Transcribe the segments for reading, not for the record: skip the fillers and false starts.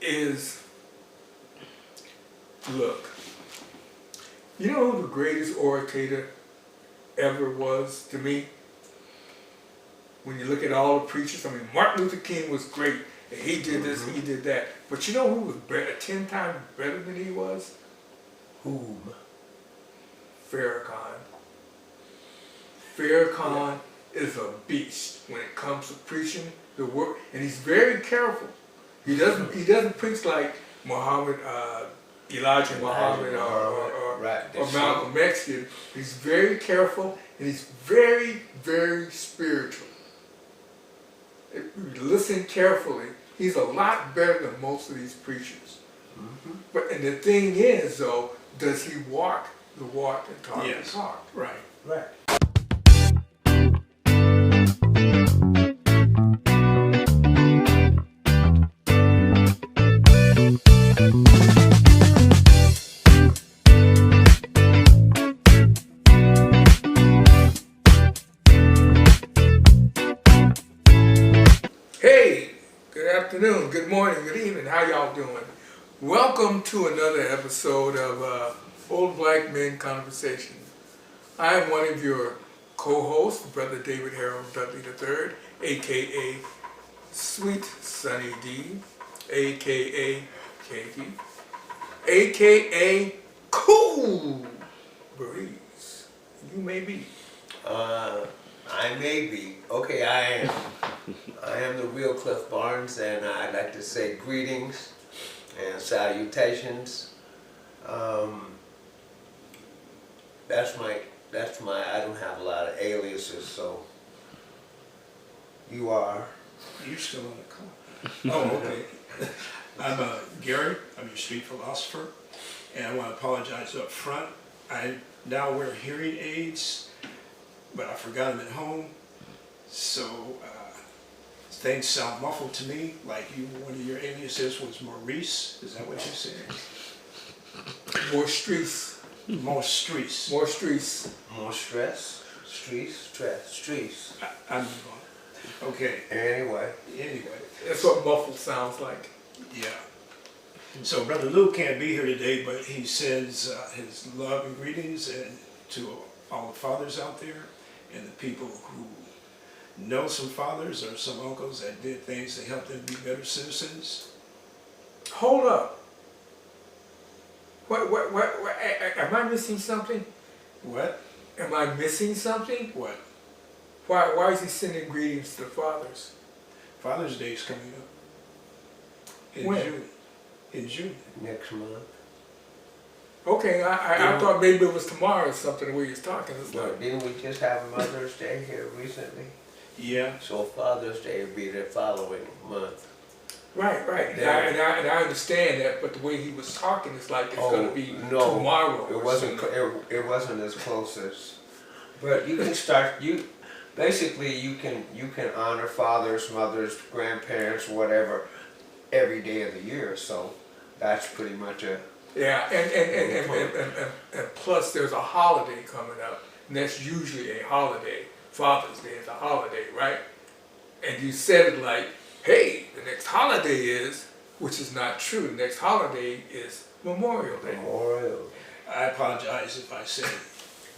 is, look, you know who the greatest orator ever was to me? When you look at all the preachers, I mean, Martin Luther King was great. And he did this, he did that. But you know who was better, 10 times better than he was? Whom? Farrakhan. Farrakhan is a beast when it comes to preaching the word, and he's very careful. He doesn't preach like Muhammad, Elijah Muhammad or Malcolm X did. He's very careful, and he's very, very spiritual. If you listen carefully, he's a lot better than most of these preachers. And the thing is, though, does he walk the walk and talk the talk? Right. Right. Hey, good afternoon, good morning, good evening. How y'all doing? Welcome to another episode of Old Black Men Conversation. I am one of your co-hosts, Brother David Harold Dudley III, aka Sweet Sunny D, aka Katie, aka Cool Breeze. You may be. I may be. Okay, I am. I am the real Cliff Barnes, and I'd like to say greetings and salutations. That's my, I don't have a lot of aliases, so you are. You're still on the call. Oh, okay. I'm Gary. I'm your street philosopher, and I want to apologize up front. I now wear hearing aids, but I forgot them at home, so things sound muffled to me. Like one of your aliases was Maurice. Is that what you said? More streets. More streets. More streets. More stress, streets. I'm on. Okay. Anyway. That's what muffled sounds like. Yeah. So Brother Luke can't be here today, but he sends his love and greetings and to all the fathers out there and the people who know some fathers or some uncles that did things to help them be better citizens. Hold up. What, am I missing something? What? Am I missing something? What? Why is he sending greetings to the fathers? Father's Day is coming up. In When? June. In June. Next month. Okay, I thought maybe it was tomorrow or something the way he was talking. It's Well, like, didn't we just have Mother's Day here recently? Yeah. So Father's Day will be the following month. right. And I understand that, but the way he was talking, it's like it's going to be no, tomorrow. It or wasn't. something. It wasn't as close as. But you can start. You can honor fathers, mothers, grandparents, whatever, every day of the year. So that's pretty much a. Yeah, and plus there's a holiday coming up, and that's usually a holiday. Father's Day is a holiday, right? And you said it like, hey, the next holiday is, which is not true. The next holiday is Memorial Day. Memorial. I apologize if I said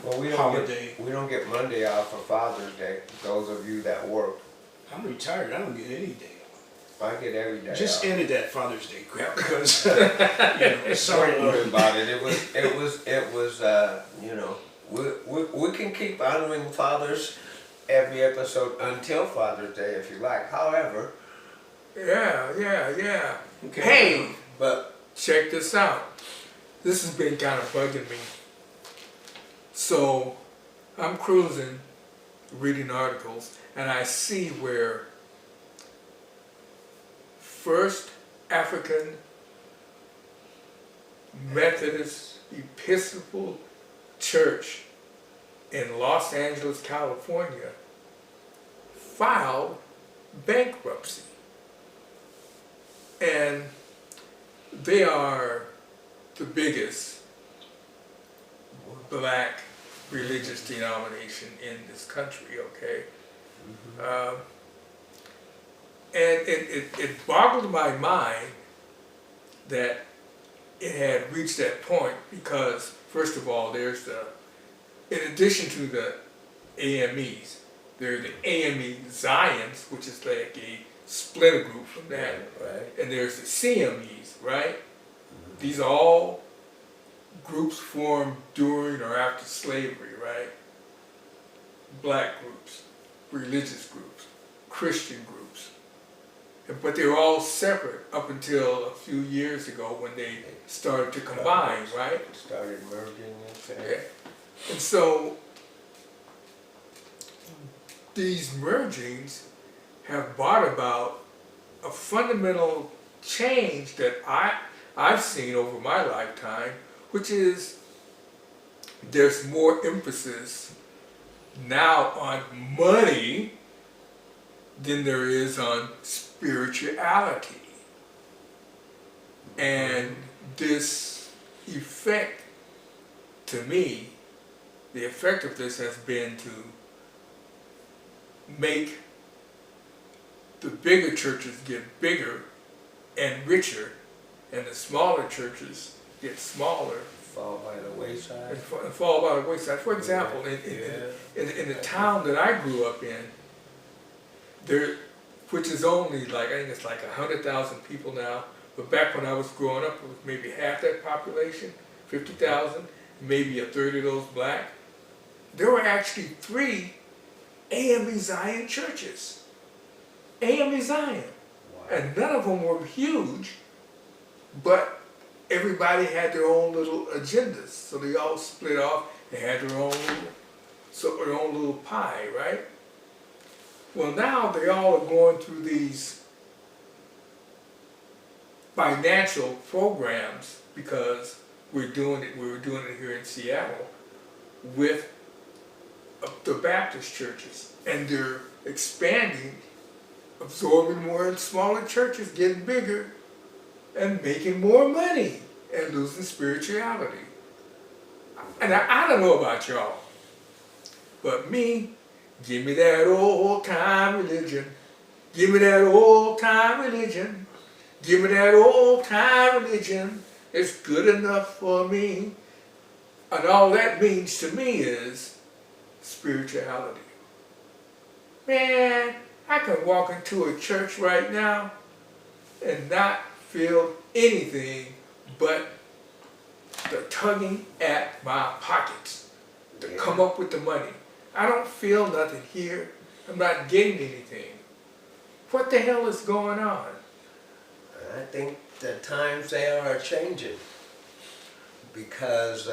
Well, we don't get Monday off for Father's Day. Those of you that work, I'm retired. I don't get any day. I get every day. Just off. ended that Father's Day crap because Don't sorry. worry about it. It was. You know, we can keep honoring fathers every episode until Father's Day if you like. However, Yeah. Okay. Hey, but check this out. This has been kind of bugging me. So, I'm cruising, reading articles, and I see where First African Methodist Episcopal Church in Los Angeles, California, filed bankruptcy. And they are the biggest black religious denomination in this country, okay? And it boggled my mind that it had reached that point because, first of all, there's in addition to the AMEs, there are the AME Zions, which is like a splinter group from that, Right. and there's the CMEs, right? These are all groups formed during or after slavery, right? Black groups, religious groups, Christian groups. But they were all separate up until a few years ago when they started to combine, right? Started merging and Yeah. And so these mergings have brought about a fundamental change that I've seen over my lifetime, which is there's more emphasis now on money than there is on spirituality. And this effect, to me, the effect of this has been to make the bigger churches get bigger and richer, and the smaller churches get smaller fall by the wayside. and fall by the wayside. For example, in the town that I grew up in, there, which is only like, I think it's like 100,000 people now, but back when I was growing up, it was maybe half that population, 50,000, maybe a third of those black. There were actually 3 AME Zion churches. AME Zion. And none of them were huge, but everybody had their own little agendas. So they all split off and had their own little pie, right? Well, now they all are going through these financial programs because we were doing it here in Seattle with the Baptist churches, and they're expanding, absorbing more smaller churches, getting bigger, and making more money and losing spirituality. And I don't know about y'all, but me, give me that old time religion. Give me that old time religion. Give me that old time religion. It's good enough for me. And all that means to me is spirituality. Man, I can walk into a church right now and not feel anything but the tugging at my pockets to come up with the money. I don't feel nothing here. I'm not getting anything. What the hell is going on? I think the times they are changing because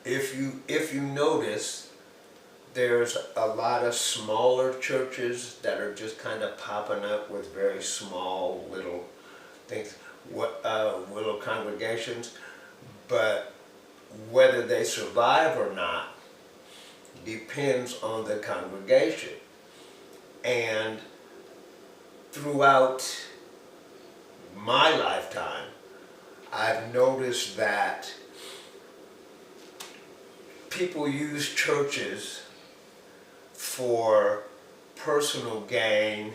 if you notice, there's a lot of smaller churches that are just kind of popping up with very small little things, little congregations, but whether they survive or not depends on the congregation. And throughout my lifetime, I've noticed that people use churches for personal gain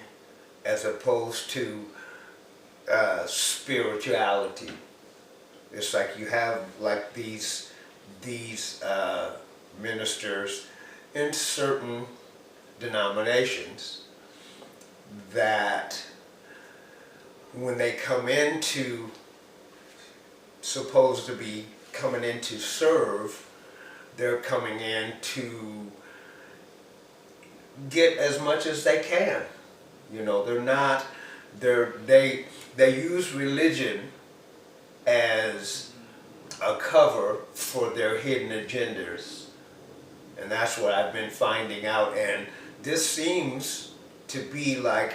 as opposed to spirituality. It's like you have like these ministers in certain denominations that when they come into, supposed to be coming in to serve, they're coming in to get as much as they can. You know, they use religion as a cover for their hidden agendas. And that's what I've been finding out. And this seems to be like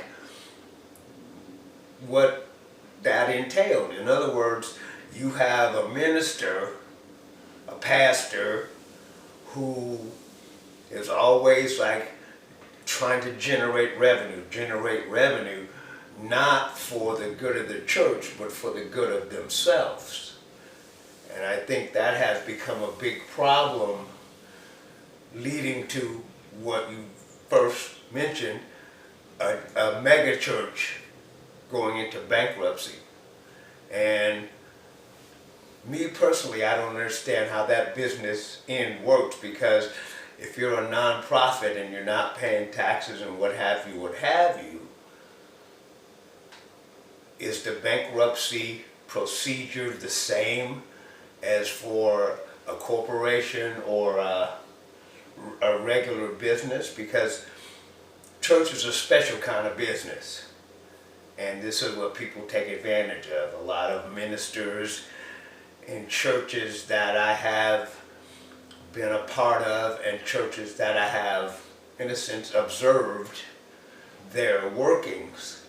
what that entailed. In other words, you have a minister, a pastor, who is always like trying to generate revenue, not for the good of the church, but for the good of themselves. And I think that has become a big problem, leading to what you first mentioned, a mega church going into bankruptcy. And me personally, I don't understand how that business end works, because if you're a nonprofit and you're not paying taxes and what have you, is the bankruptcy procedure the same as for a corporation or a regular business? Because church is a special kind of business, and this is what people take advantage of. A lot of ministers in churches that I have been a part of, and churches that I have, in a sense, observed their workings.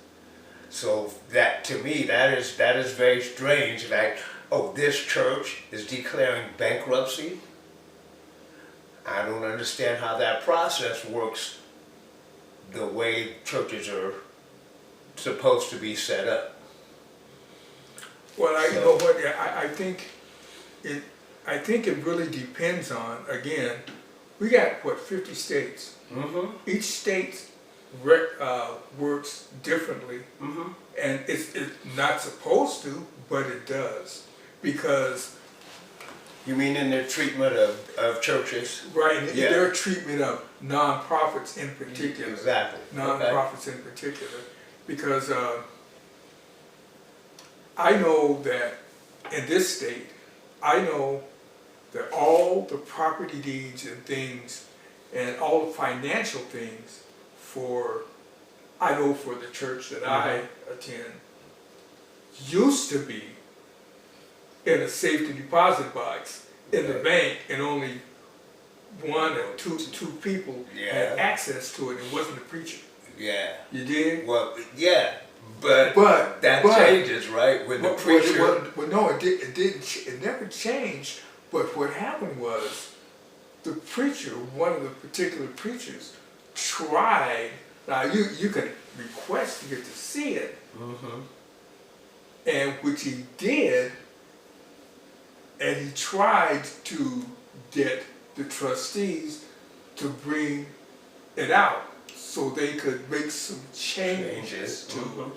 So that, to me, that is very strange. Like, oh, this church is declaring bankruptcy. I don't understand how that process works the way churches are supposed to be set up. Well, you So- know what, I think it really depends on, again, we got, what, 50 states? Mm-hmm. Each state works differently, Mm-hmm. and it's not supposed to, but it does. Because, You mean in their treatment of churches? right, in Yeah. their treatment of nonprofits in particular. Exactly. Nonprofits in particular. Because I know that in this state, I know that all the property deeds and things and all the financial things I know for the church that I attend, used to be in a safety deposit box in the Right. bank, and only one or two people had Yeah. access to it. It wasn't the preacher. Yeah. You did? Well, yeah, but But that but- changes, right? When the Well, preacher. well, no, it didn't. It never changed. But what happened was, the preacher, one of the particular preachers, tried. Now you could request to get to see it, Mm-hmm. and which he did, and he tried to get the trustees to bring it out so they could make some changes to it,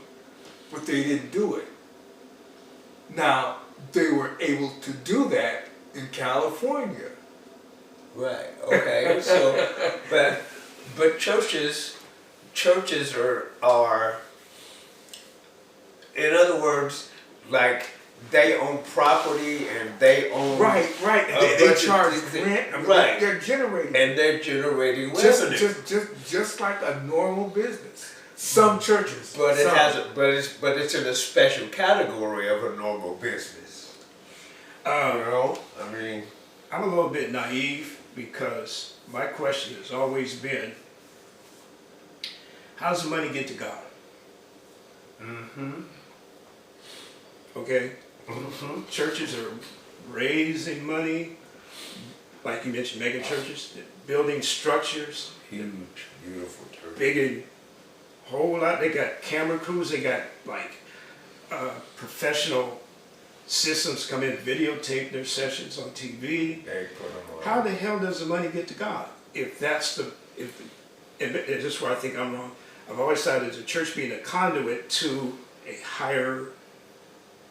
but they didn't do it. Now, they were able to do that in California. Right. Okay. So, but churches are, in other words, like, they own property and they own Right. They but charge the- rent. I mean, right. They're generating and they're generating just, revenue. just like a normal business. Some churches, But it some. has but it's in a special category of a normal business. You know? I mean, I'm a little bit naive, because my question has always been, how does the money get to God? Okay? Churches are raising money, like you mentioned, mega churches, building structures, huge, beautiful church. big and whole lot. They got camera crews, they got like professional systems come in, videotape their sessions on TV. They put them on. How the hell does the money get to God? If that's and this is where I think I'm wrong. I've always thought of the church being a conduit to a higher,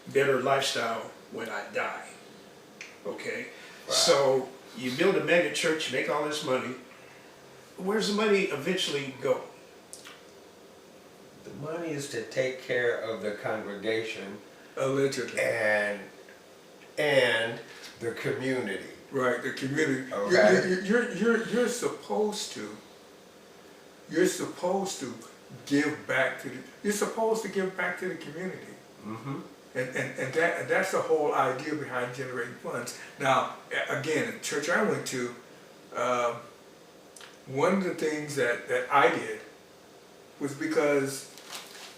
better lifestyle when I die. Okay? Right. So you build a mega church, you make all this money. Where's the money eventually go? The money is to take care of the congregation Allegedly. and the community. Right, the community. Okay. You're supposed to. You're supposed to give back to the. You're supposed to give back to the community. Mm-hmm. And that's the whole idea behind generating funds. Now, again, in the church I went to, one of the things that I did was because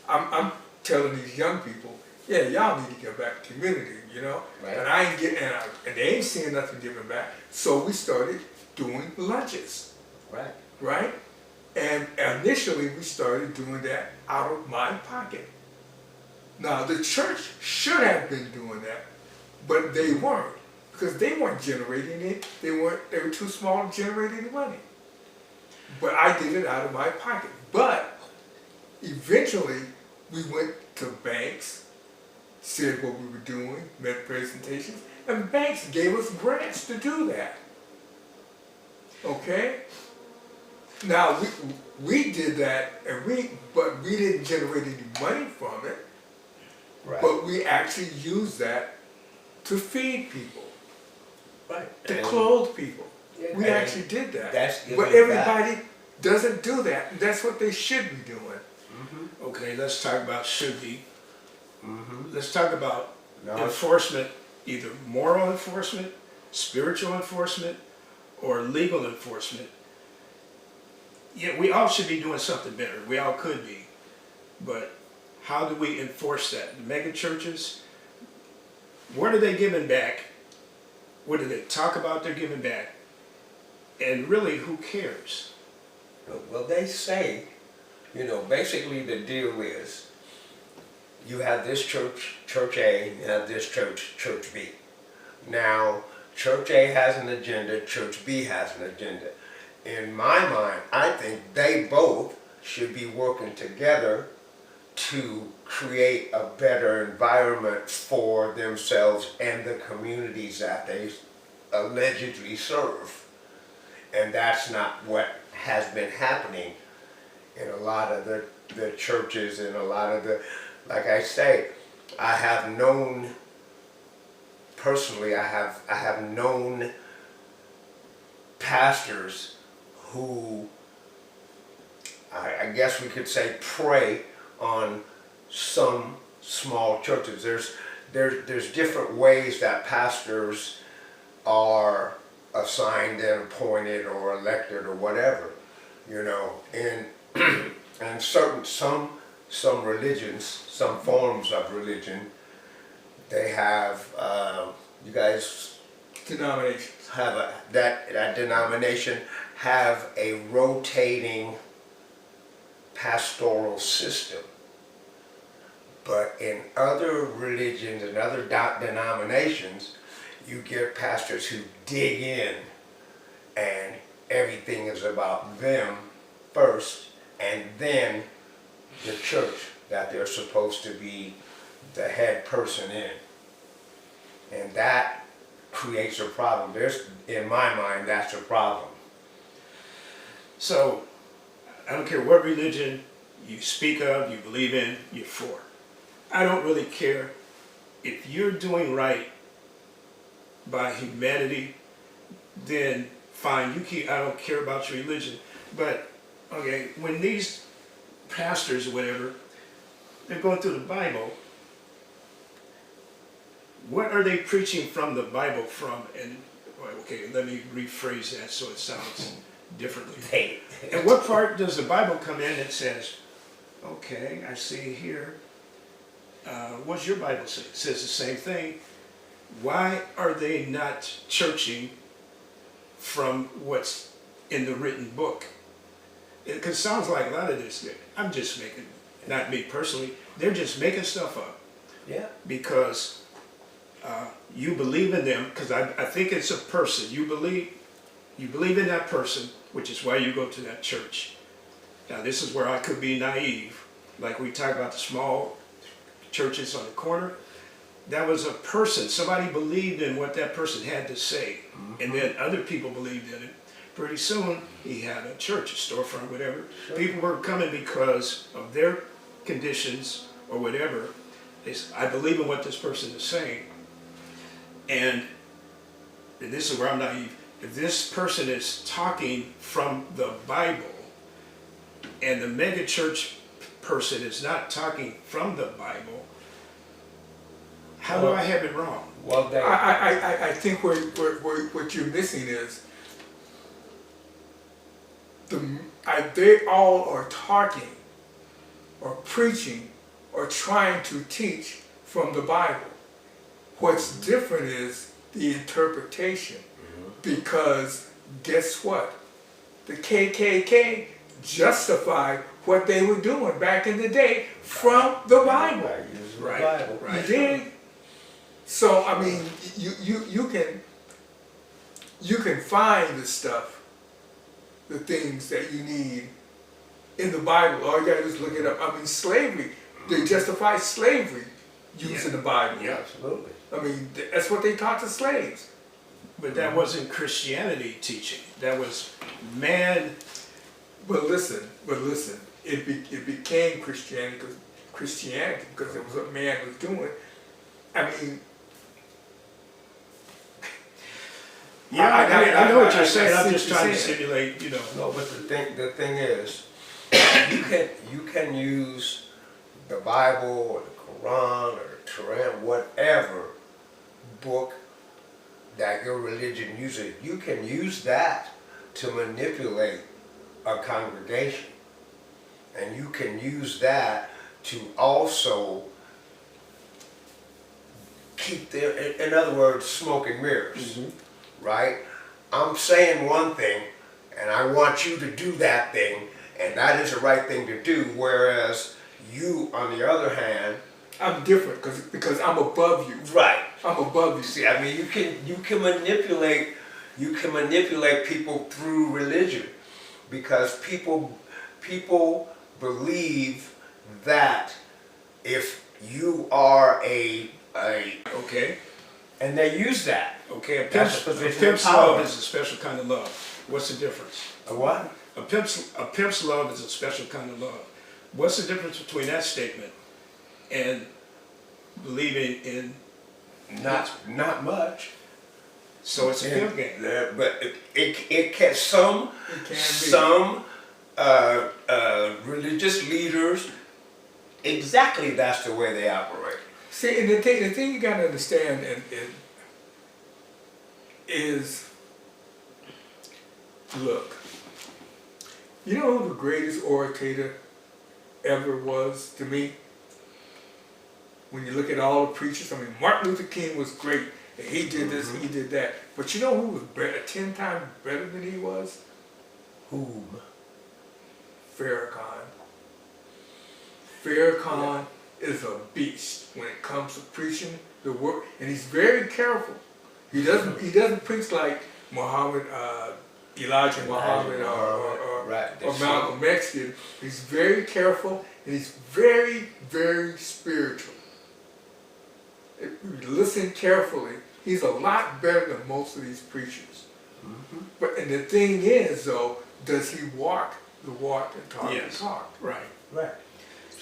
I'm telling these young people, yeah, y'all need to give back to the community, you know? Right. And I ain't getting, and they ain't seeing nothing giving back. So we started doing lunches, Right. right? And initially we started doing that out of my pocket. Now the church should have been doing that, but they weren't, because they weren't generating it. They were too small to generate any money. But I did it out of my pocket. But eventually we went to banks, said what we were doing, made presentations, and banks gave us grants to do that. Okay? Now, we did that, but we didn't generate any money from it, Right. but we actually used that to feed people, Right. to And- clothe people. Yeah, We and actually did that. that's But giving back. everybody doesn't do that, and that's what they should be doing. Okay, let's talk about should be. Mhm. Let's talk about No, enforcement, either moral enforcement, spiritual enforcement, or legal enforcement. Yeah, we all should be doing something better. We all could be. But how do we enforce that? The mega churches, what are they giving back? What do they talk about they're giving back? And really, who cares? well, they say, basically the deal is, you have this church, Church A, you have this church, Church B. Now, Church A has an agenda, Church B has an agenda. In my mind, I think they both should be working together to create a better environment for themselves and the communities that they allegedly serve. And that's not what has been happening in a lot of the churches and a lot of the, like I say, I have known, personally, I have known pastors who, I guess we could say, prey on some small churches. There's different ways that pastors are assigned and appointed or elected or whatever, and and some religions, some forms of religion, they have you guys Denominations. have that denomination have a rotating pastoral system. But in other religions and other denominations, you get pastors who dig in and everything is about them first, and then the church that they're supposed to be the head person in. And that creates a problem. In my mind, that's a problem. So, I don't care what religion you speak of, you believe in, you're for. I don't really care if you're doing right by humanity, then fine. I don't care about your religion. But okay, when these pastors or whatever, they're going through the Bible, what are they preaching from the Bible from? And okay, let me rephrase that so it sounds differently. Hey, And what part does the Bible come in that says, okay, I see here, what's your Bible say? It says the same thing. Why are they not churching from what's in the written book? Because it sounds like a lot of this, I'm just making, not me personally, they're just making stuff up yeah. because you believe in them, because I think it's a person. You believe in that person, which is why you go to that church. Now this is where I could be naive, like we talk about the small churches on the corner. That was a person, somebody believed in what that person had to say, and then other people believed in it. Pretty soon, he had a church, a storefront, whatever. Sure. People were coming because of their conditions or whatever. I believe in what this person is saying. And this is where I'm naive. If this person is talking from the Bible, and the mega church person is not talking from the Bible, how do I have it wrong? Well, they, I think what you're missing is they all are talking or preaching or trying to teach from the Bible. What's different is the interpretation, because guess what? The KKK justified what they were doing back in the day from the Bible. Right, using the Right, Bible. right. You dig? So I mean, you can find the stuff, the things that you need in the Bible. All you gotta do is look it up. I mean, slavery. They justify slavery using the Bible. Yeah. Absolutely. I mean, that's what they taught the slaves. But that wasn't Christianity teaching. That was man. But listen, it became Christianity because it was what man was doing. I mean, Yeah, I know what you're saying. I I'm see just what trying you're to saying. simulate, you know. No, but the thing is, you can use the Bible or the Quran or the Quran, whatever book that your religion uses. You can use that to manipulate a congregation, and you can use that to also keep them. In other words, smoke and mirrors. Right? I'm saying one thing, and I want you to do that thing, and that is the right thing to do, whereas you, on the other hand, I'm different because I'm above you. right. I'm above you. See, I mean, you can manipulate people through religion, because people believe that if you are Okay. and they use that. Okay. A That's pimp's, a a position pimp's of power. love is a special kind of love. What's the difference? A what? A pimp's love is a special kind of love. What's the difference between that statement and believing in? Not much. So it's a pimp game. But it can some It can be. some religious leaders, exactly that's the way they operate. See, and the thing you gotta understand is, look, you know who the greatest orator ever was to me? When you look at all the preachers, I mean, Martin Luther King was great, and he did this, he did that. But you know who was better, 10 times better than he was? Whom? Farrakhan. Farrakhan is a beast when it comes to preaching the word, and he's very careful. He doesn't preach like Muhammad, Elijah Muhammad, Right. or Malcolm X did. He's very careful, and he's very, very spiritual. If you listen carefully, he's a lot better than most of these preachers. But and the thing is, though, does he walk the walk and talk the Yes. talk? Right. Right.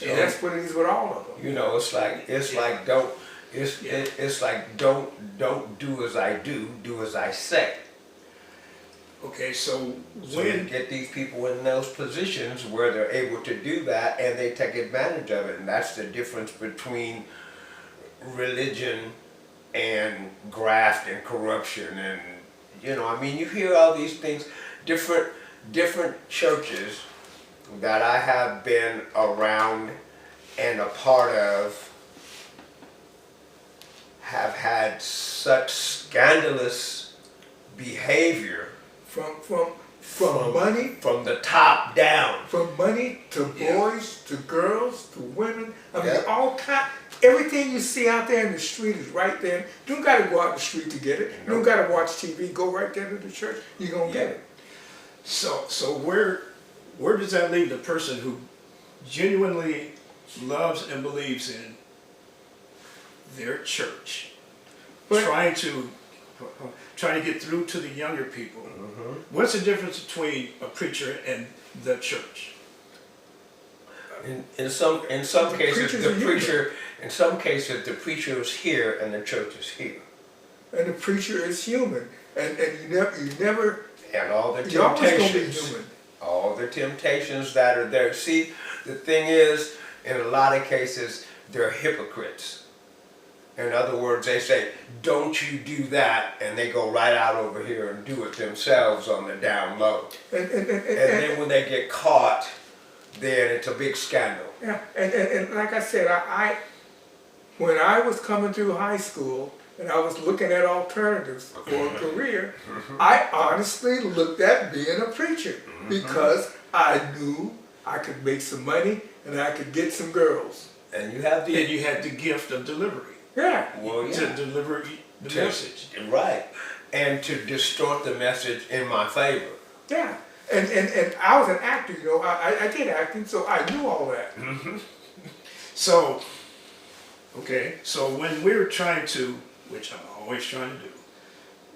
And that's what it is with all of them. You know, it's like don't it's like don't do as I do as I say. Okay. So So you when get these people in those positions where they're able to do that, and they take advantage of it, and that's the difference between religion and graft and corruption. And I mean, you hear all these things. Different churches that I have been around and a part of have had such scandalous behavior From money, from the top down. from money to boys to girls to women. I mean, Yeah. all kind. Everything you see out there in the street is right there. You don't got to go out in the street to get it. You don't got to watch TV. Go right there to the church. You're gonna get it. so where does that leave the person who genuinely loves and believes in their church, But- trying to get through to the younger people? What's the difference between a preacher and the church? In some cases, preachers the are human. preacher. In some cases, the preacher is here and the church is here, And the preacher is human, and you never. and all the You're always gonna be temptations. human. All the temptations that are there. See, the thing is, in a lot of cases, they're hypocrites. In other words, they say, don't you do that, and they go right out over here and do it themselves on the down low. And And then when they get caught, then it's a big scandal. yeah, and like I said, when I was coming through high school and I was looking at alternatives for a career, I honestly looked at being a preacher because I knew I could make some money and I could get some girls. And you have And the you had the gift of delivery Yeah, to deliver the message. Right. And to distort the message in my favor. yeah. And I was an actor, I did acting, so I knew all that. So, Okay, so when we're trying to, which I'm always trying to do,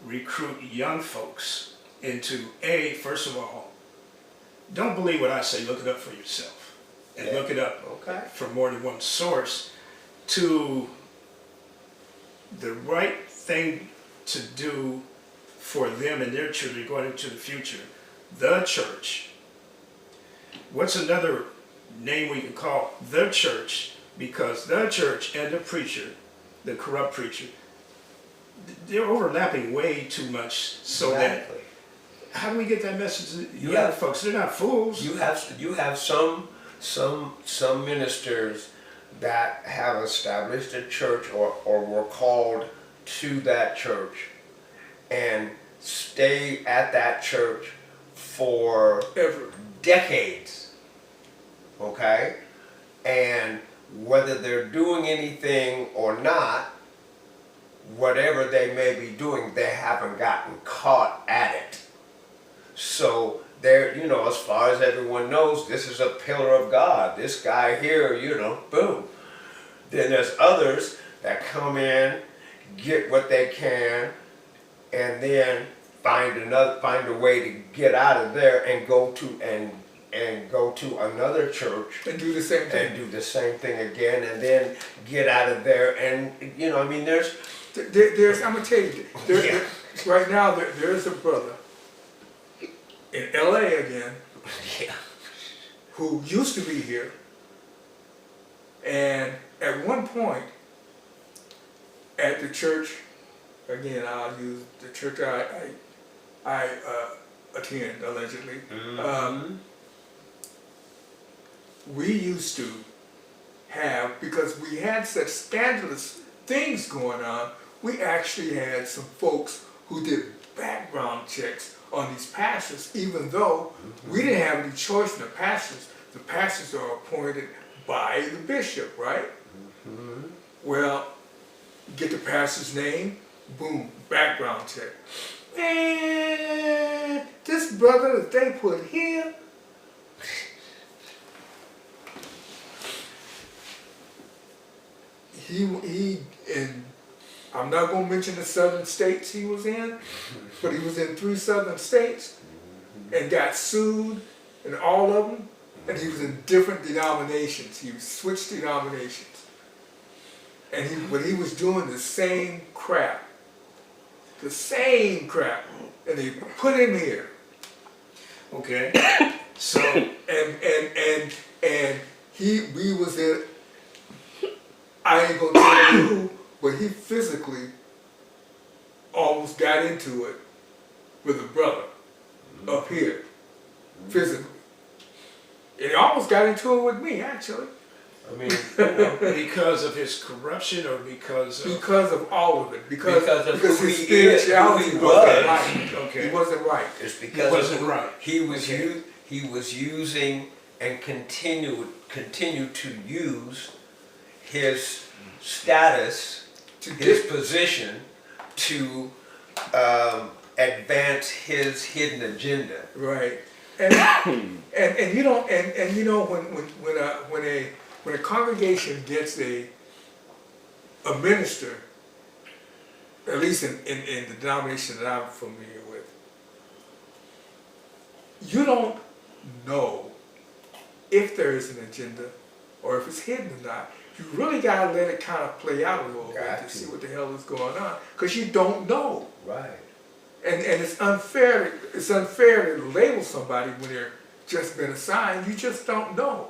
recruit young folks into first of all, don't believe what I say, look it up for yourself. And Yeah. look it up Okay. from more than one source to the right thing to do for them and their children going into the future. The church. What's another name we can call the church? Because the church and the preacher, the corrupt preacher, they're overlapping way too much. So Exactly. that, how do we get that message to You young have- folks? They're not fools. You have some ministers that have established a church or were called to that church and stay at that church for Ever. decades. Okay? And whether they're doing anything or not, whatever they may be doing, they haven't gotten caught at it. So there, as far as everyone knows, this is a pillar of God. This guy here, boom. Then there's others that come in, get what they can, and then find a way to get out of there and go to another church And do the same and thing. do the same thing again, and then get out of there. And there's There's, I'm gonna tell you, Yeah. right now, there's a brother in LA again, yeah. who used to be here, and at one point, at the church, again, I'll use the church I attend, allegedly, we used to have, because we had such scandalous things going on, we actually had some folks who did background checks on these pastors, even though we didn't have any choice in the pastors. The pastors are appointed by the bishop, right? Well, get the pastor's name, boom, background check. Man, this brother that they put here, he and I'm not gonna mention the southern states he was in, but he was in 3 southern states and got sued in all of them, and he was in different denominations. He switched denominations. But he was doing the same crap. The same crap. And they put him here. Okay. So And we was in, I ain't gonna tell you who, but he physically almost got into it with a brother up here, physically. And he almost got into it with me, actually, I mean, because of his corruption or because of because of all of it, because of his who he is, spirituality who he wasn't was. right. Okay. He wasn't right. it's because wasn't of right. he was Okay. he was using and continue to use his status, To his get, position to advance his hidden agenda. right. And you don't and you know when a congregation gets a minister, at least in the denomination that I'm familiar with, you don't know if there is an agenda or if it's hidden or not. You really gotta let it kind of play out a little bit Got to to. see what the hell is going on, because you don't know. Right. And it's unfair to label somebody when they're just been assigned. You just don't know.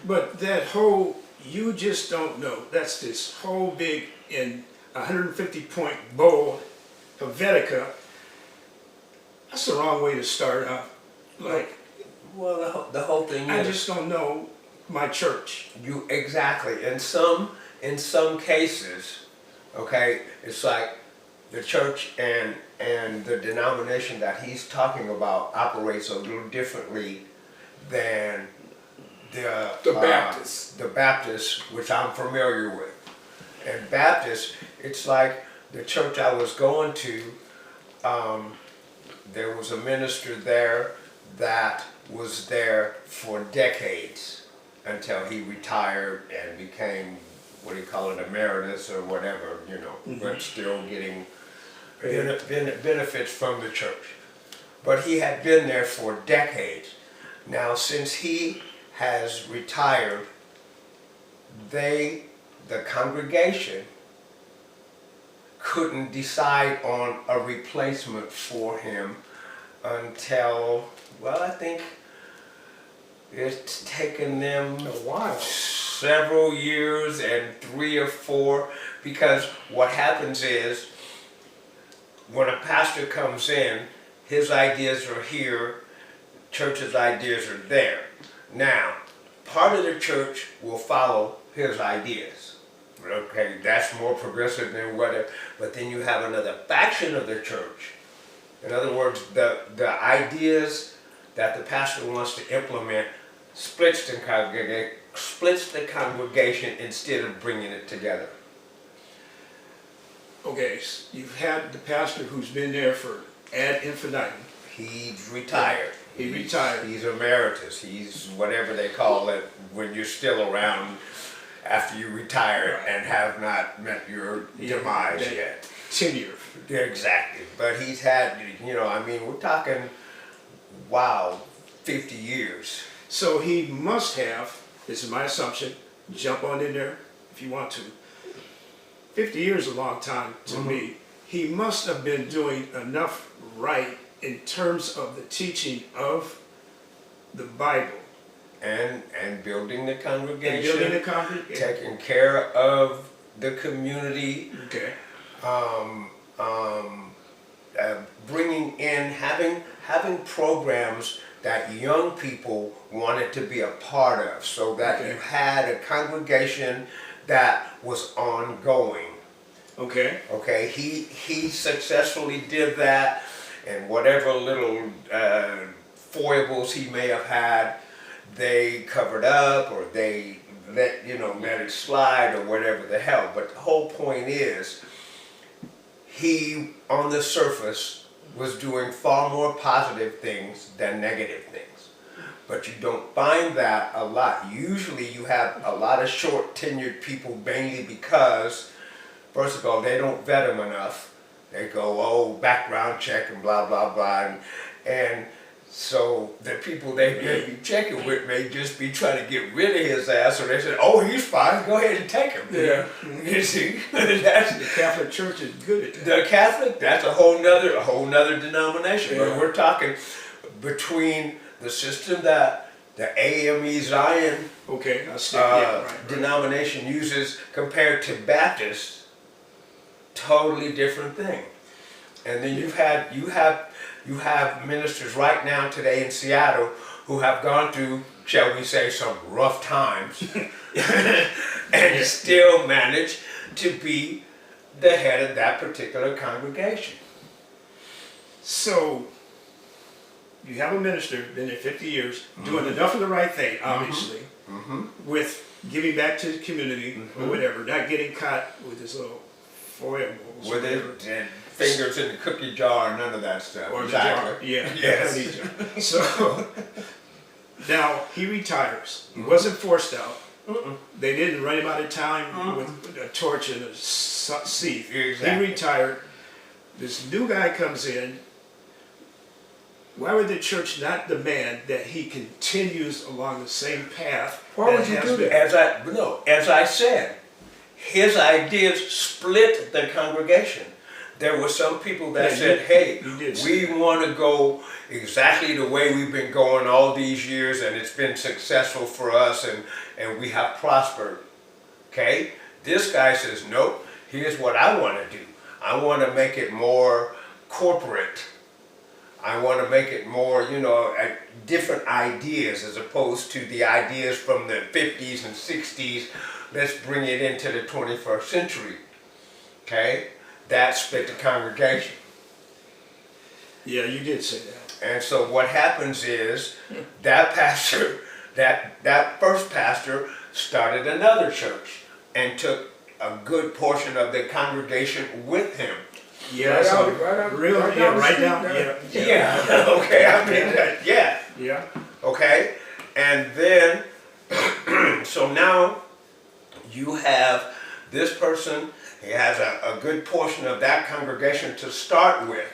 But that whole, you just don't know, that's this whole big in 150-point bowl, Helvetica, that's the wrong way to start out. Like, Well, the whole thing I is just don't know my church. you exactly in some cases, okay, it's like the church and the denomination that he's talking about operates a little differently than The Baptists. The Baptists, which I'm familiar with. And Baptists, it's like the church I was going to, there was a minister there that was there for decades until he retired and became what do you call it, emeritus or whatever, you know, but still getting benefits from the church. But he had been there for decades. Now, since he has retired, the congregation couldn't decide on a replacement for him until, well, I think it's taken them A while. several years and 3 or 4, because what happens is when a pastor comes in, his ideas are here, church's ideas are there. Now, part of the church will follow his ideas. Okay, that's more progressive than whatever. But then you have another faction of the church. In other words, the ideas that the pastor wants to implement splits the congregation instead of bringing it together. Okay, you've had the pastor who's been there for ad infinitum. He's retired. He retired. He's emeritus. He's whatever they call it when you're still around after you retire Right. and have not met your demise that yet. Tenure. Yeah, exactly. But he's had, you know, I mean, we're talking, wow, 50 years. So he must have, this is my assumption, jump on in there if you want to. 50 years is a long time to me. He must have been doing enough right in terms of the teaching of the Bible. And building the And congregation, building the congregation. taking care of the community, Okay. bringing in, having programs that young people wanted to be a part of, so that Okay. you had a congregation that was ongoing. Okay. Okay, he successfully did that, and whatever little foibles he may have had, they covered up, or they let it slide, or whatever the hell. But the whole point is, he on the surface was doing far more positive things than negative things. But you don't find that a lot. Usually you have a lot of short tenured people, mainly because, first of all, they don't vet them enough. They go, oh, background check and blah, blah, blah. And so the people they may be checking with may just be trying to get rid of his ass. So they said, oh, he's fine, go ahead and take him. Yeah. You see, that's, The Catholic Church is good at that. the Catholic, that's a whole nother denomination. Yeah. But we're talking between the system that the AME Zion Okay, I'll stick. Yeah, right. denomination uses compared to Baptist, totally different thing. And then you have ministers right now today in Seattle who have gone through, shall we say, some rough times and still manage to be the head of that particular congregation. So, you have a minister, been there 50 years, doing enough of the right thing, obviously, with giving back to the community or whatever, not getting caught with his little foibles. or With whatever. it and fingers in the cookie jar, none of that stuff. Or the Exactly. jar, yeah. Yes. honey jar. So, now he retires. He wasn't forced out. They didn't run him out of town with a torch and a sieve. Exactly. He retired. This new guy comes in. Why would the church not demand that he continues along the same path? Why that would you has do been? that? As I said, his ideas split the congregation. There were some people that Yeah, said, you hey, did say we want to go exactly the way we've been going all these years, and it's been successful for us, and we have prospered. Okay? This guy says, nope, here's what I want to do. I want to make it more corporate. I want to make it more, different ideas as opposed to the ideas from the 50s and 60s. Let's bring it into the 21st century. Okay? That split the congregation. Yeah, you did say that. And so what happens is that pastor, that first pastor started another church and took a good portion of the congregation with him. Yeah, Right so out- right out- real, right yeah, down the right street down, there. yeah, Okay, I mean, yeah. yeah. Okay, and then, so now you have this person, he has a good portion of that congregation to start with.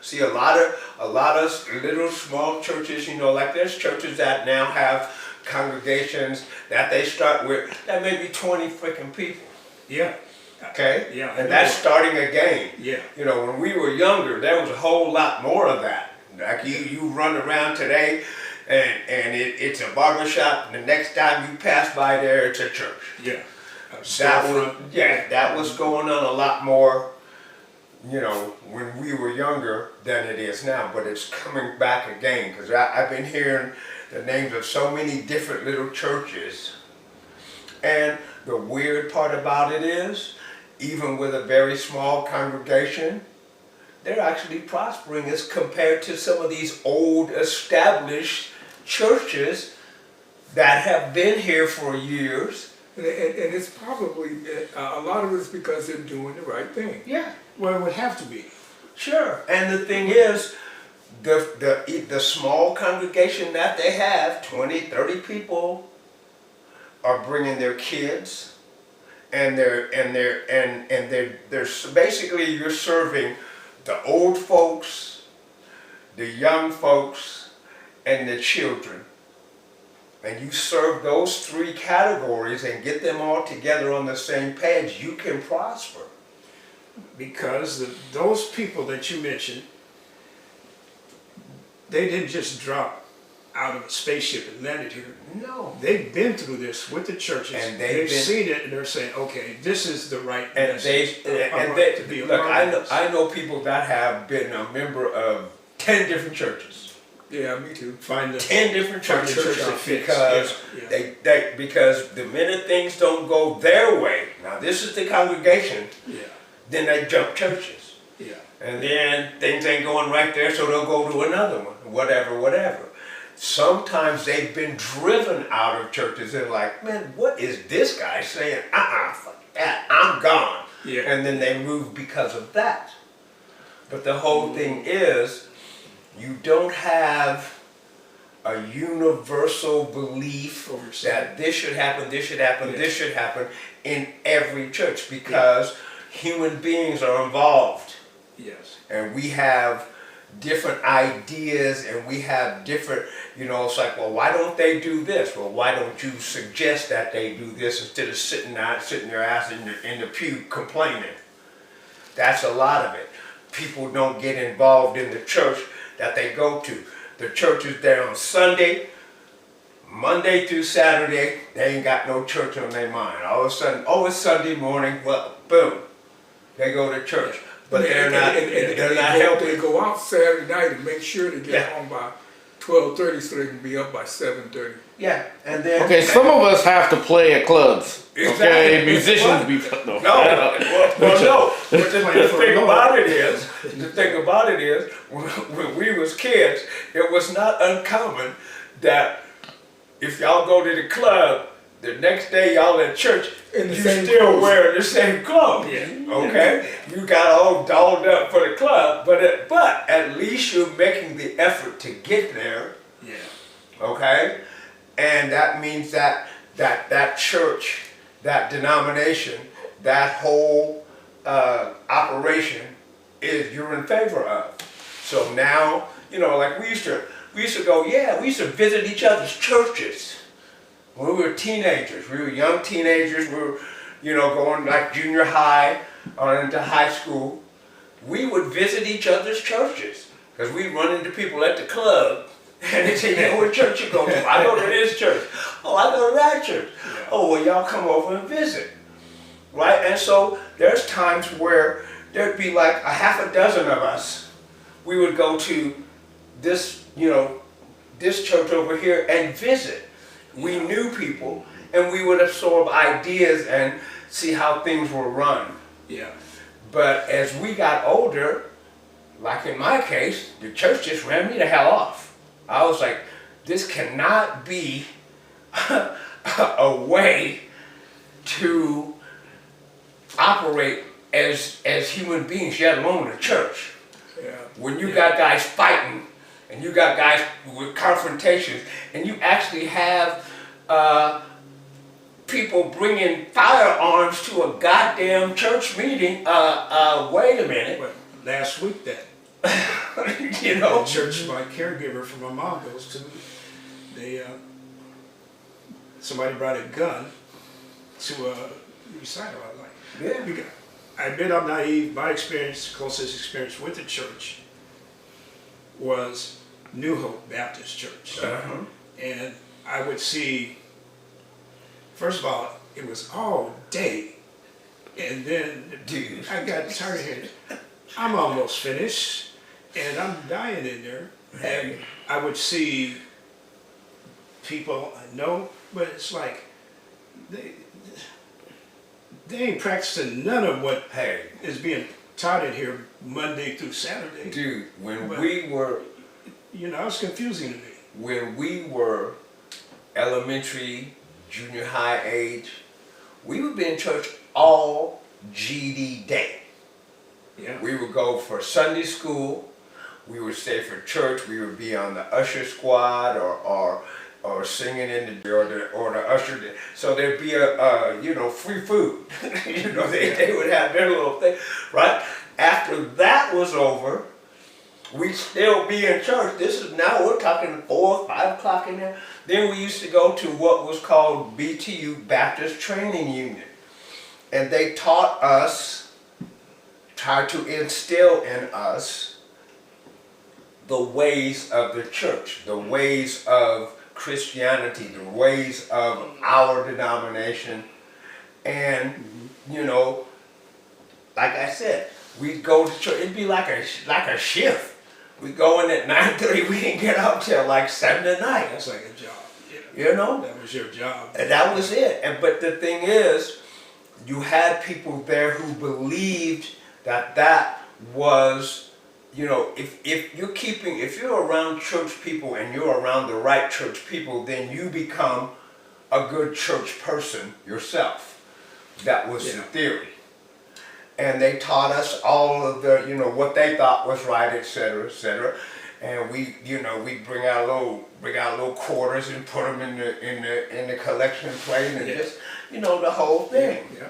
See, a lot of little small churches, you know, like there's churches that now have congregations that they start with that may be 20 freaking people. Yeah. Okay? Yeah, I And know. that's starting again. Yeah. You know, when we were younger, there was a whole lot more of that. Like you run around today and it's a barber shop, and the next time you pass by there, it's a church. Yeah. That was going on a lot more, you know, when we were younger than it is now. But it's coming back again, because I've been hearing the names of so many different little churches. And the weird part about it is, even with a very small congregation, they're actually prospering as compared to some of these old established churches that have been here for years. And it's probably, a lot of it's because they're doing the right thing. Yeah, Well, it would have to be. sure. And the thing is, the small congregation that they have, 20, 30 people, are bringing their kids, and they're basically, you're serving the old folks, the young folks, and the children. And you serve those three categories and get them all together on the same page, you can prosper. Because those people that you mentioned, they didn't just drop out of a spaceship and landed here. No. They've been through this with the churches, And they've seen it, and they're saying, okay, this is the right And message. they to be a look, part of this. I know people that have been a member of 10 different churches. Yeah, me too. Find the 10 different Find the churches church that fits. because Yeah. because the minute things don't go their way, now this is the congregation, yeah, then they jump churches. yeah, And then things ain't going right there, so they'll go to another one, whatever. Sometimes they've been driven out of churches and like, man, what is this guy saying? Fuck that, I'm gone. yeah. And then they move because of that. But the whole thing is, you don't have a universal belief that this should happen, this should happen, this should happen in every church, because human beings are involved. Yes. And we have different ideas, and we have different, you know, it's like, well, why don't they do this? Well, why don't you suggest that they do this instead of sitting your ass in the pew complaining? That's a lot of it. People don't get involved in the church that they go to. The church is there on Sunday, Monday through Saturday, they ain't got no church on their mind. All of a sudden, oh, it's Sunday morning, well, boom, they go to church. But they're not helping. They go out Saturday night and make sure to get Yeah. home by 12:30 so they can be up by 7:30. Yeah, and then... Okay, some of us have to play at clubs. Exactly. Okay, musicians be no. No, well, no. But the thing about it is, when we was kids, it was not uncommon that if y'all go to the club, the next day y'all at church, In the you same still clothes. wearing the same clothes. Yeah. Okay, you got all dolled up for the club, but at least you're making the effort to get there. Yeah. Okay, and that means that church, that denomination, that whole operation you're in favor of. So now, you know, like we used to go, we used to visit each other's churches when we were teenagers. We were young teenagers. We were, you know, going like junior high or into high school. We would visit each other's churches because we'd run into people at the club. And they say, yeah, what church you go to? I go to this church. Oh, I go to that church. Yeah. Oh, well, y'all come over and visit. Right? And so there's times where there'd be like a half a dozen of us. We would go to this, you know, this church over here and visit. We knew people, and we would absorb ideas and see how things were run. Yeah. But as we got older, like in my case, the church just ran me the hell off. I was like, this cannot be a way to operate as human beings, yet alone the church. Yeah. When you got guys fighting, and you got guys with confrontations, and you actually have people bringing firearms to a goddamn church meeting. Wait a minute. But last week that You know? church my caregiver for my mom goes to, they somebody brought a gun to a recital. I was like, Yeah. because I admit I'm naive. My experience, closest experience with the church was New Hope Baptist Church. Uh-huh. And I would see, first of all, it was all day. And then Dude. I got tired of hearing it. I'm almost finished and I'm dying in there. And I would see people I know, but it's like they ain't practicing none of what Hey, is being taught in here Monday through Saturday. dude, when But- we were You know, it's confusing to me. elementary, junior high age, we would be in church all GD day. Yeah. We would go for Sunday school, we would stay for church, we would be on the usher squad or singing in the or the usher. So there'd be a free food. They would have their little thing, right? After that was over, we'd still be in church. This is now we're talking 4, 5 o'clock in there. Then we used to go to what was called BTU, Baptist Training Union. And they taught us, tried to instill in us the ways of the church, the ways of Christianity, the ways of our denomination. And, like I said, we'd go to church, it'd be like a shift. We'd go in at 9:30, we didn't get up till like 7 at night, That's like a job. That was your job. And that was it. But the thing is, you had people there who believed that was, if you're around church people and you're around the right church people, then you become a good church person yourself. That was the theory. And they taught us all of the, what they thought was right, et cetera, et cetera. And we bring out little quarters and put them in the collection plate and just, the whole thing. Yeah.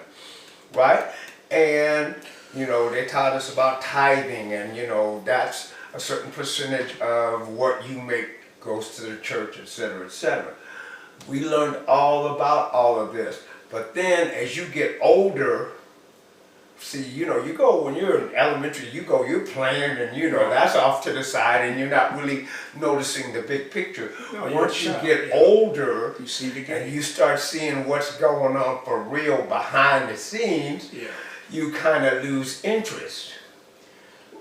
Right? And, they taught us about tithing and, that's a certain percentage of what you make goes to the church, et cetera, et cetera. We learned all about all of this. But then as you get older, see, you go when you're in elementary, you're playing and, that's off to the side and you're not really noticing the big picture. No, you're Once you not, get yeah. older, You see the and game. you start seeing what's going on for real behind the scenes, Yeah. you kind of lose interest.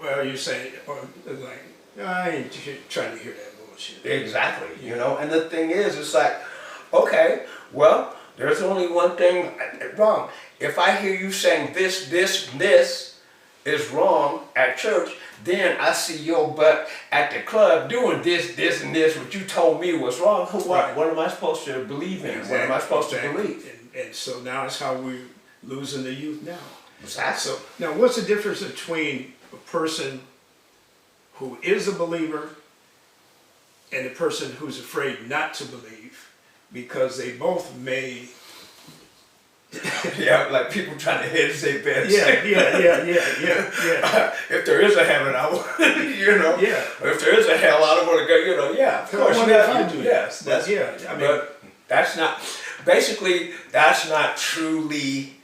Well, you say, or like, I ain't trying to hear that bullshit. Exactly, and the thing is, it's like, okay, well, there's only one thing wrong. If I hear you saying this is wrong at church, then I see your butt at the club doing this, and this, what you told me was wrong. Right. What am I supposed to believe in? What am I supposed to believe? And so now that's how we're losing the youth now. Exactly. So now what's the difference between a person who is a believer and a person who's afraid not to believe? Because they both may... Yeah, like people trying to hedge their bets. Yeah. If there is a heaven, I want, Yeah. If there is a hell, I don't want to go, yeah, of course. I wonder if I do that. Yes, But yeah, I mean, but that's not, basically, that's not truly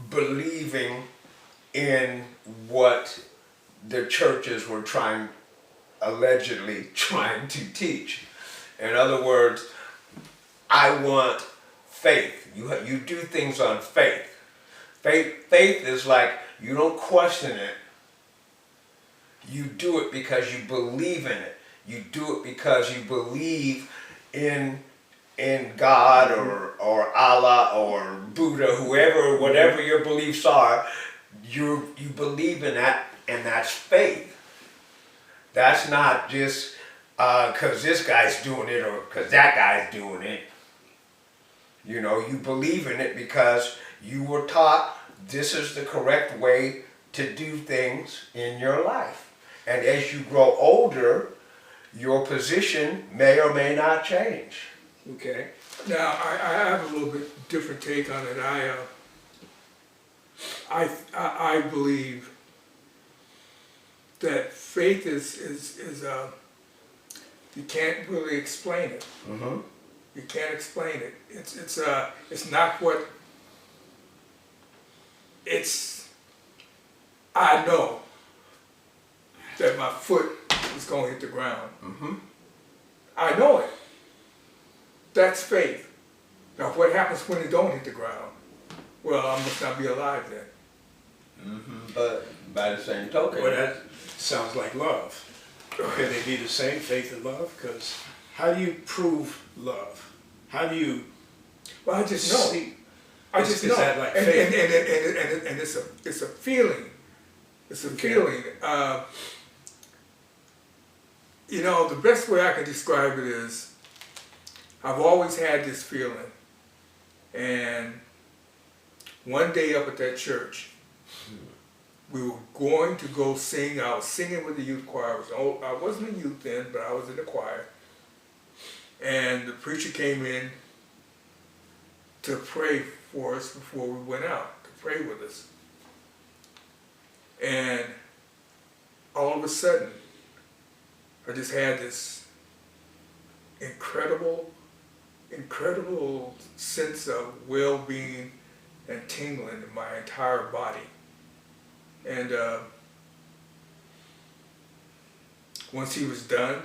believing in what the churches were allegedly trying to teach. In other words, I want faith. You do things on faith. Faith is like, you don't question it. You do it because you believe in it. You do it because you believe in God or Allah or Buddha, whoever, whatever your beliefs are, you believe in that, and that's faith. That's not just because this guy's doing it or because that guy's doing it. You believe in it because you were taught this is the correct way to do things in your life. And as you grow older, your position may or may not change. okay. Now, I have a little bit different take on it. I believe that faith is you can't really explain it. Mm-hmm. You can't explain it. It's not what it's. I know that my foot is going to hit the ground. Mm-hmm. I know it. That's faith. Now, what happens when it don't hit the ground? Well, I must not be alive then. Mm-hmm. But by the same token, Well, that sounds like love. Can they be the same, faith and love? Because how do you prove love? How do you Well, I just know. see? I Is- just is know. that like and, faith? and it's a feeling. It's a Okay. feeling. You know, the best way I can describe it is, I've always had this feeling, and one day up at that church, we were going to go sing. I was singing with the youth choir. I wasn't a youth then, but I was in the choir. And the preacher came in to pray for us before we went out, to pray with us. And all of a sudden, I just had this incredible sense of well-being and tingling in my entire body. And once he was done,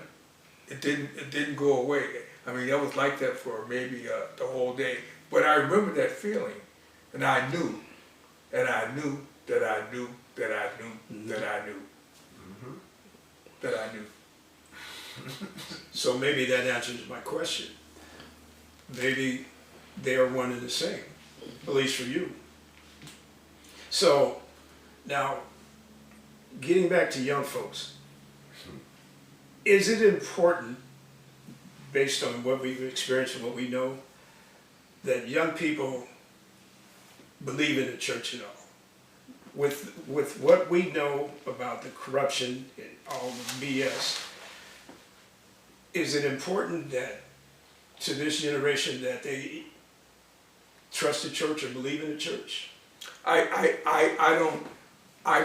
it didn't go away. I mean, that was like that for maybe the whole day. But I remember that feeling, and I knew, and I knew that I knew that I knew that I knew that I knew. So maybe that answers my question. Maybe they are one and the same, at least for you. So now, getting back to young folks, is it important, based on what we've experienced and what we know, that young people believe in the church at all? With what we know about the corruption and all the BS, is it important that to this generation that they trust the church or believe in the church? I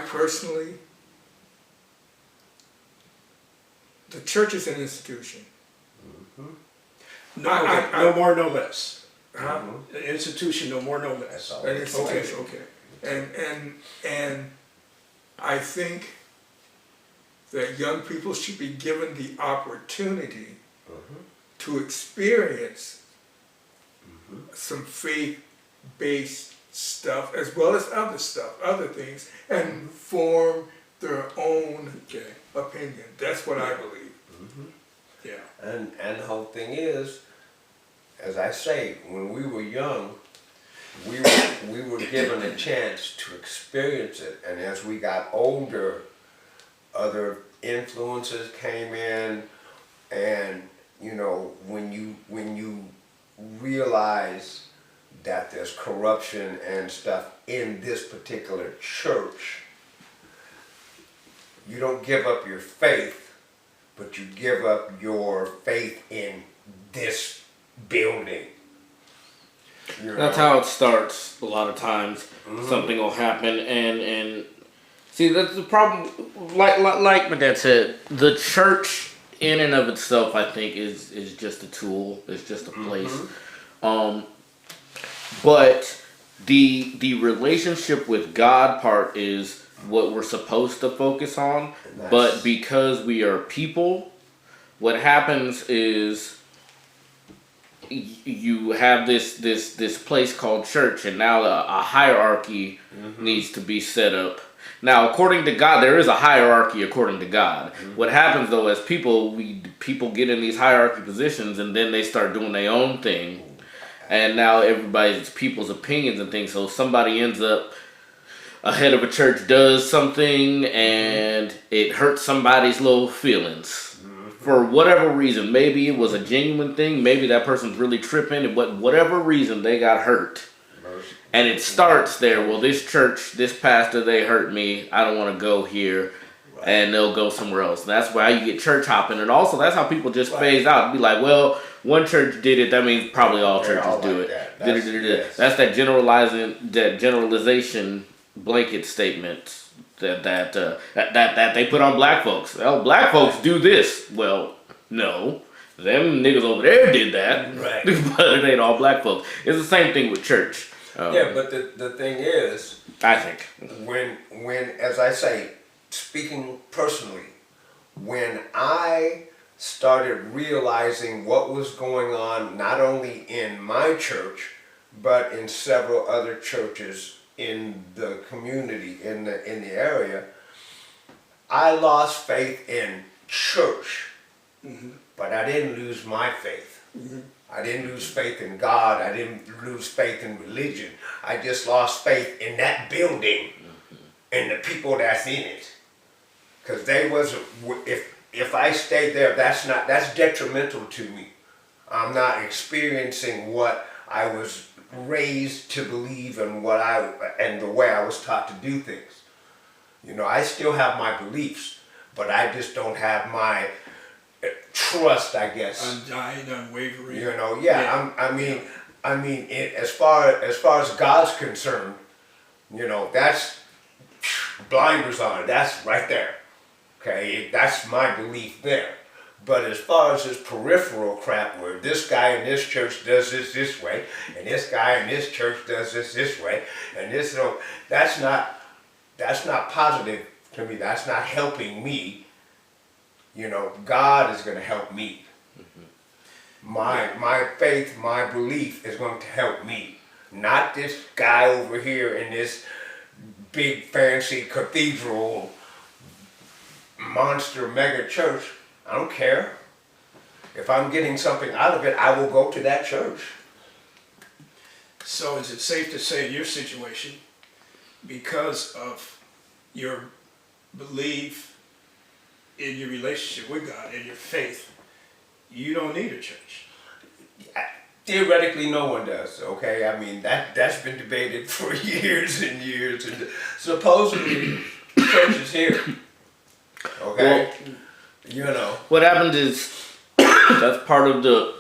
personally, the church is an institution. No, no more, no less. Huh? An institution, no more, no less. that's all. An Okay, institution. okay. And I think that young people should be given the opportunity to experience some faith-based stuff as well as other stuff, other things, and form their own Okay, opinion. That's what I believe. yeah. And the whole thing is, as I say, when we were young, we were given a chance to experience it, and as we got older, other influences came in, and you know, when you realize that there's corruption and stuff in this particular church, you don't give up your faith, but you give up your faith in this building. You That's know? how it starts. A lot of times, something will happen, and see that's the problem. Like my dad said, the church in and of itself, I think, is just a tool. It's just a place. But the relationship with God part is what we're supposed to focus on. And But that's- because we are people, what happens is you have this place called church, and now a hierarchy needs to be set up. Now, according to God, there is a hierarchy according to God. What happens though, as people get in these hierarchy positions, and then they start doing their own thing, and now everybody's people's opinions and things. So somebody ends up a head of a church does something, and it hurts somebody's little feelings. For whatever reason, maybe it was a genuine thing, maybe that person's really tripping, but whatever reason, they got hurt. And it starts there, well, this church, this pastor, they hurt me, I don't want to go here. and they'll go somewhere else. And that's why you get church hopping, and also that's how people just Right. phase out and be like, well, one church did it, that means probably all They're churches all do like it. that. Yes. That's that generalization blanket statement that they put on black folks. Well, black folks do this. Well, no, them niggas over there did that, Right. but it ain't all black folks. It's the same thing with church. Yeah, but the thing is, I think. when as I say, speaking personally, when I started realizing what was going on not only in my church but in several other churches in the community, in the area, I lost faith in church, but I didn't lose my faith. I didn't lose faith in God. I didn't lose faith in religion. I just lost faith in that building and the people that's in it. Because they was, if I stayed there, that's detrimental to me. I'm not experiencing what I was raised to believe and the way I was taught to do things. You know, I still have my beliefs, but I just don't have my trust, I guess. Undying, unwavering. You know, I mean, as far as God's concerned, you know, that's blinders on. That's right there. Okay, that's my belief there. But as far as this peripheral crap, where this guy in this church does this way, and this guy in this church does this way, and this, you know, that's not positive to me. That's not helping me. You know, God is going to help me. My faith, my belief is going to help me. Not this guy over here in this big fancy cathedral monster mega church. I don't care. If I'm getting something out of it, I will go to that church. So is it safe to say in your situation, because of your belief in your relationship with God and your faith, you don't need a church? Theoretically, no one does, okay? I mean, that's been debated for years and years. And supposedly, the church is here, okay? Well, you know. what happens is that's part of the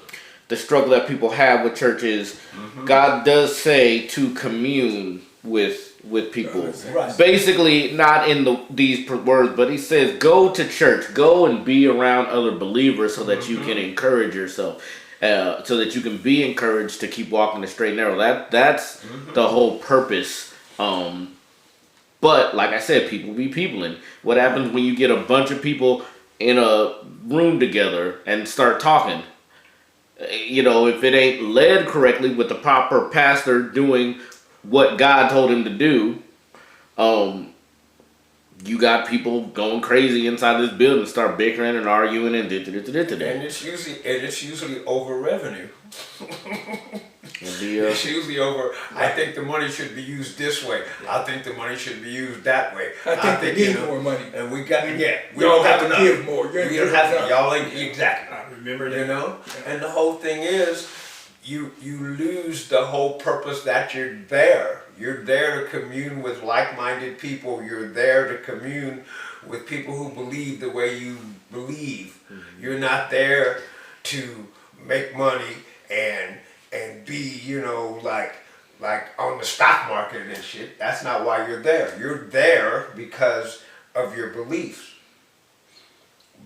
struggle that people have with churches. God does say to commune with people. Right. Basically, not in these words, but he says, go to church, go and be around other believers so that you can encourage yourself, so that you can be encouraged to keep walking the straight and narrow. That's the whole purpose. But like I said, people be peopling. What happens when you get a bunch of people in a room together and start talking? You know, if it ain't led correctly with the proper pastor doing what God told him to do, you got people going crazy inside this building, start bickering and arguing and And it's usually over revenue. It's usually over. I think the money should be used this way. I think the money should be used that way. I think they need more money. And we got we Y'all don't have to enough. give more. You We don't have to. Y'all ain't exactly. I remember that. You know. And the whole thing is, you lose the whole purpose that you're there. You're there to commune with like-minded people. You're there to commune with people who believe the way you believe. You're not there to make money and be, you know, like on the stock market and shit. That's not why you're there. You're there because of your beliefs.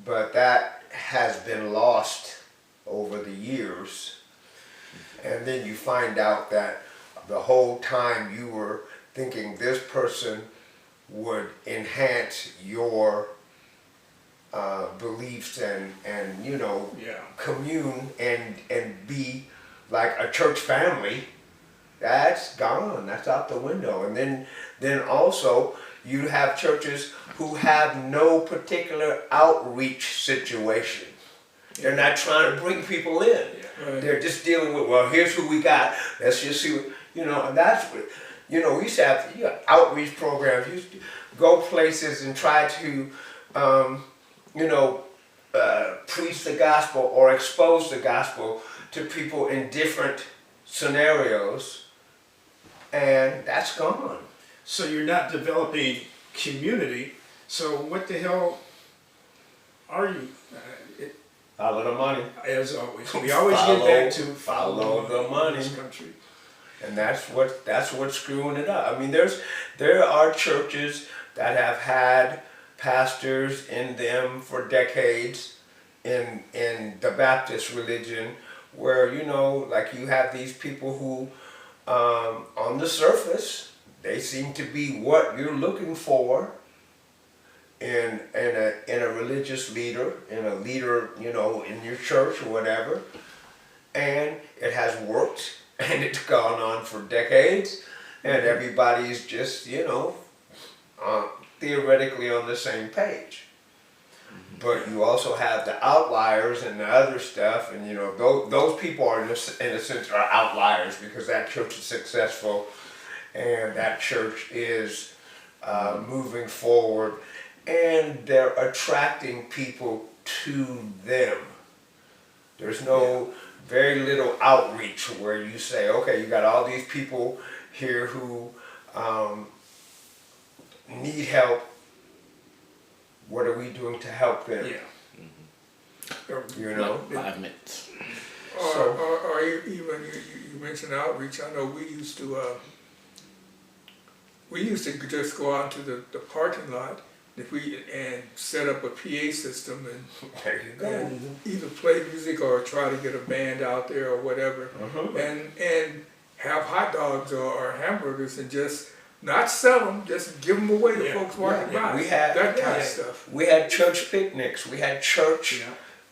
But that has been lost over the years. And then you find out that the whole time you were thinking this person would enhance your beliefs and you know, commune and be like a church family, that's gone. That's out the window. And then also you have churches who have no particular outreach situation. They're not trying to bring people in. Right. They're just dealing with, well, here's who we got. Let's just see what, you know, and that's what, you know, we used to have outreach programs. We used to go places and try to, you know, preach the gospel or expose the gospel to people in different scenarios, and that's gone. So you're not developing community So what the hell are you? Follow the money. As always, we always get back to follow the money. in this country. And that's what's screwing it up. I mean, there are churches that have had pastors in them for decades in the Baptist religion, where like you have these people who, on the surface, they seem to be what you're looking for in a religious leader, in a leader, in your church or whatever, and it has worked. And it's gone on for decades, and everybody's just, theoretically on the same page. But you also have the outliers and the other stuff, and those people are in a sense are outliers because that church is successful, and that church is moving forward, and they're attracting people to them. There's very little outreach where you say, okay, you got all these people here who need help. What are we doing to help them? Yeah. Like 5 minutes. Or even you mentioned outreach. I know we used to just go out to the parking lot and set up a PA system There you go. and either play music or try to get a band out there or whatever, and have hot dogs or hamburgers and just not sell them, just give them away to folks walking by. We had that kind of stuff. We had church picnics. We had church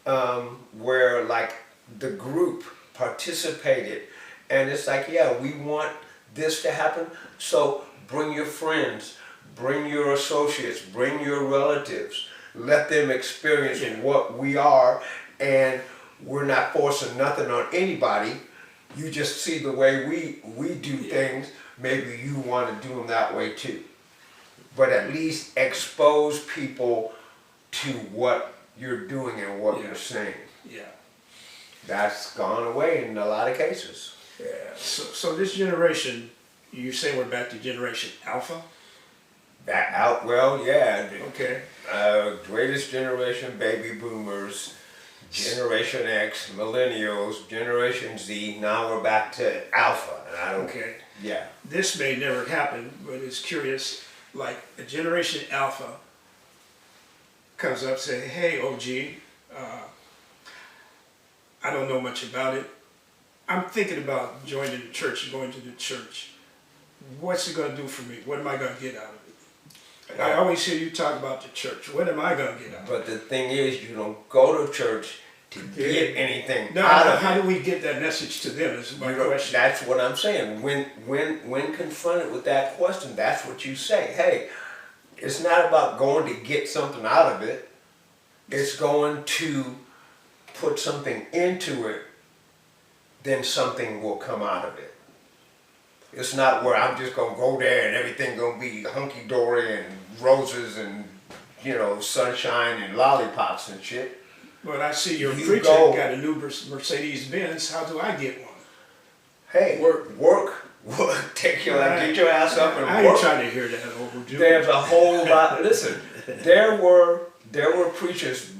where like the group participated, and it's like, we want this to happen, so bring your friends. Bring your associates, bring your relatives, let them experience what we are, and we're not forcing nothing on anybody. You just see the way we do things, maybe you want to do them that way too. But at least expose people to what you're doing and what you're saying. Yeah. That's gone away in a lot of cases. Yeah. So this generation, you say we're back to Generation Alpha? Okay. Okay. Greatest generation, baby boomers, Generation X, millennials, Generation Z. Now we're back to Alpha, and I don't. Okay. Yeah. This may never happen, but it's curious. Like a Generation Alpha comes up saying, "Hey, OG, I don't know much about it. I'm thinking about joining the church, going to the church. What's it going to do for me? What am I going to get out of it? I always hear you talk about the church. What am I going to get out of it?" But the thing is, you don't go to church to get anything No, out of how it. do we get that message to them is my You know, question. that's what I'm saying. When confronted with that question, that's what you say. Hey, it's not about going to get something out of it. It's going to put something into it, then something will come out of it. It's not where I'm just gonna go there and everything gonna be hunky-dory and roses and, sunshine and lollipops and shit. But I see your You preacher go- got a new Mercedes Benz. How do I get one? Hey, work, get your ass up and I ain't work. trying to hear that overdue. There's a whole lot. Listen, there were preachers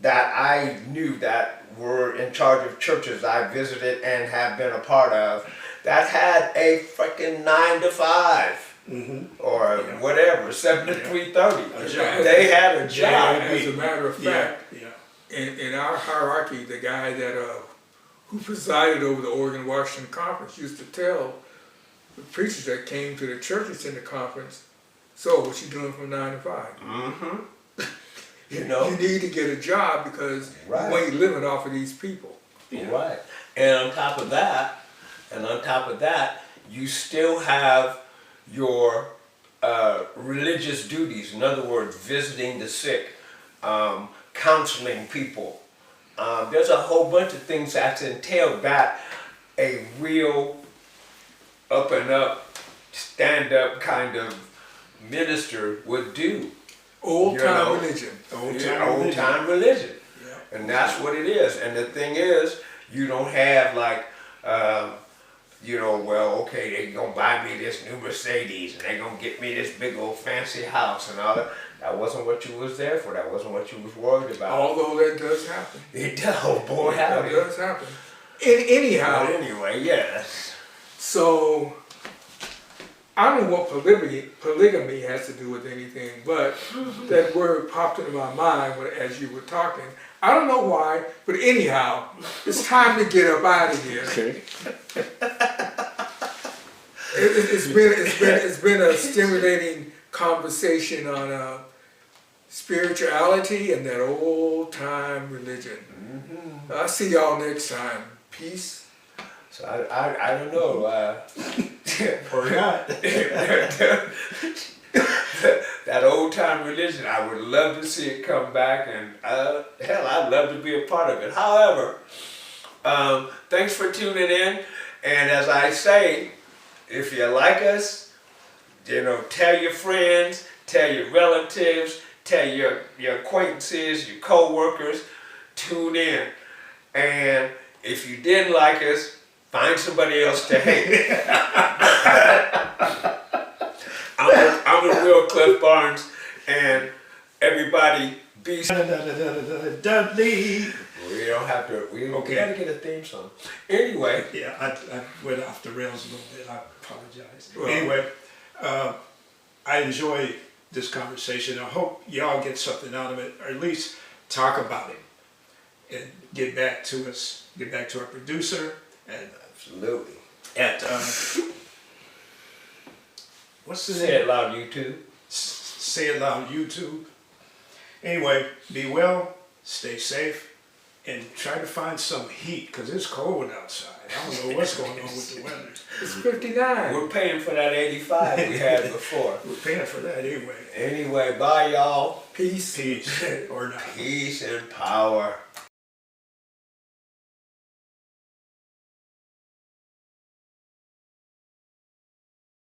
that I knew that were in charge of churches I visited and have been a part of that had a freaking 9 to 5 or whatever, 7 to 3:30. A job. They had a job. As a matter of fact, Yeah. in our hierarchy, the guy that who presided over the Oregon Washington Conference used to tell the preachers that came to the churches in the conference, "So, what you doing from 9 to 5?" You need to get a job because you ain't living off of these people. Right. And on top of that, you still have your religious duties. In other words, visiting the sick, counseling people. There's a whole bunch of things that's entailed that a real up and up, stand up kind of minister would do. Old time religion. Old time religion. Yeah. And that's what it is. And the thing is, you don't have like you know, well, okay, they gonna buy me this new Mercedes and they gonna get me this big old fancy house and all that. That wasn't what you was there for. That wasn't what you was worried about. Although that does happen. It does, oh boy, That howdy. does happen. Anyhow, But anyway, yes. so I don't know what polygamy has to do with anything, but that word popped into my mind as you were talking. I don't know why, but anyhow, it's time to get up out of here. Okay. It's been a stimulating conversation on spirituality and that old time religion. I'll see y'all next time. Peace. So I don't know. Or not. That old time religion, I would love to see it come back, and hell, I'd love to be a part of it. However, thanks for tuning in, and as I say, if you like us, you know, tell your friends, tell your relatives, tell your acquaintances, your co-workers, tune in. And if you didn't like us, find somebody else to hate. I'm the real Cliff Barnes, and everybody be. Dudley. We don't have to. We Okay. gotta get a theme song. Anyway, Yeah, I went off the rails a little bit. I apologize. Well- Anyway, I enjoy this conversation. I hope y'all get something out of it, or at least talk about it, and get back to us. Get back to our producer absolutely. at what's the Say name? it loud, you two. Say It Loud YouTube. Anyway, be well, stay safe, and try to find some heat because it's cold outside. I don't know what's going on with the weather. It's 59. We're paying for that 85 we had before. We're paying for that anyway. Anyway, bye y'all. Peace. Peace or not. Peace and power.